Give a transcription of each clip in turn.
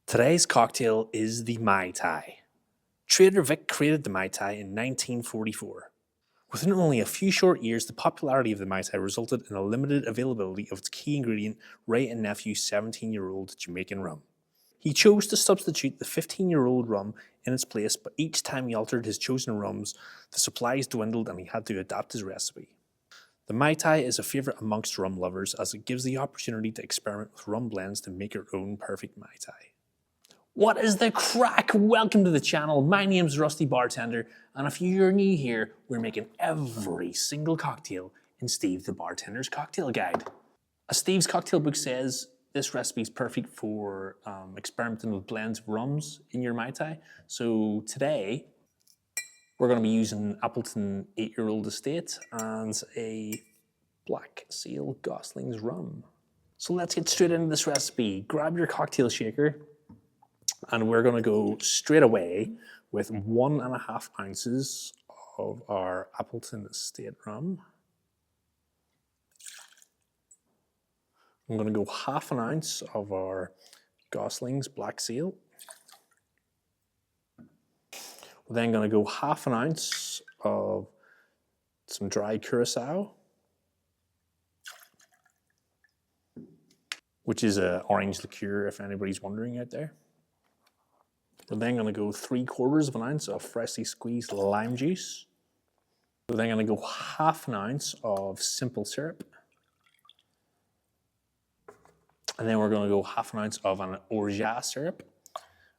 Today's cocktail is the Mai Tai. Trader Vic created the Mai Tai in 1944. Within only a few short years, the popularity of the Mai Tai resulted in a limited availability of its key ingredient, Wright and Nephew's 17-year-old Jamaican rum. He chose to substitute the 15-year-old rum in its place, but each time he altered his chosen rums, the supplies dwindled and he had to adapt his recipe. The Mai Tai is a favourite amongst rum lovers as it gives the opportunity to experiment with rum blends to make your own perfect Mai Tai. What is the crack? Welcome to the channel. My name's Rusty Bartender, and if you're new here, we're making every single cocktail in Steve the Bartender's Cocktail Guide. As Steve's cocktail book says, this recipe is perfect for experimenting with blends of rums in your Mai Tai. So today, we're going to be using Appleton 8-year-old Estate and a Black Seal Gosling's rum. So let's get straight into this recipe. Grab your cocktail shaker, and we're going to go straight away with 1.5 ounces of our Appleton Estate rum. I'm going to go 1/2 ounce of our Gosling's Black Seal. We're then going to go 1/2 ounce of some dry Curacao, which is an orange liqueur if anybody's wondering out there. We're then going to go 3/4 ounce of freshly squeezed lime juice. We're then going to go 1/2 ounce of simple syrup. And then we're going to go 1/2 ounce of an orgeat syrup,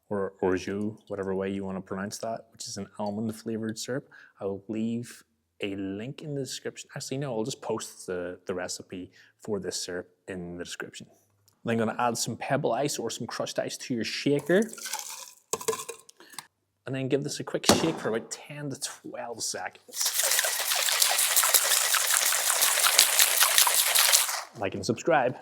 or orgeat, whatever way you want to pronounce that, which is an almond flavored syrup. I will leave a link in the description. Actually, no, I'll just post the recipe for this syrup in the description. I'm then going to add some pebble ice or some crushed ice to your shaker. And then give this a quick shake for about 10 to 12 seconds. Like and subscribe.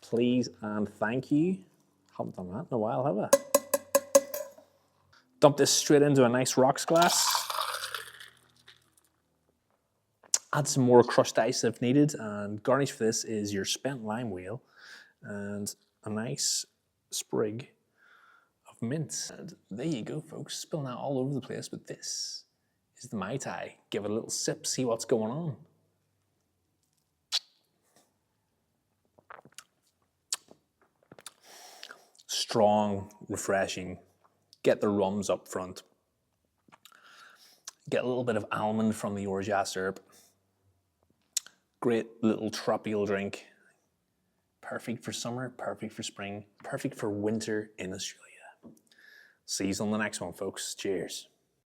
Please and thank you. Haven't done that in a while, have I? Dump this straight into a nice rocks glass. Add some more crushed ice if needed, and garnish for this is your spent lime wheel and a nice sprig of mint. And there you go, folks. Spilling out all over the place, but this is the Mai Tai. Give it a little sip, see what's going on. Strong, refreshing. Get the rums up front. Get a little bit of almond from the orgeat syrup. Great little tropical drink. Perfect for summer, perfect for spring, perfect for winter in Australia. See you on the next one, folks. Cheers.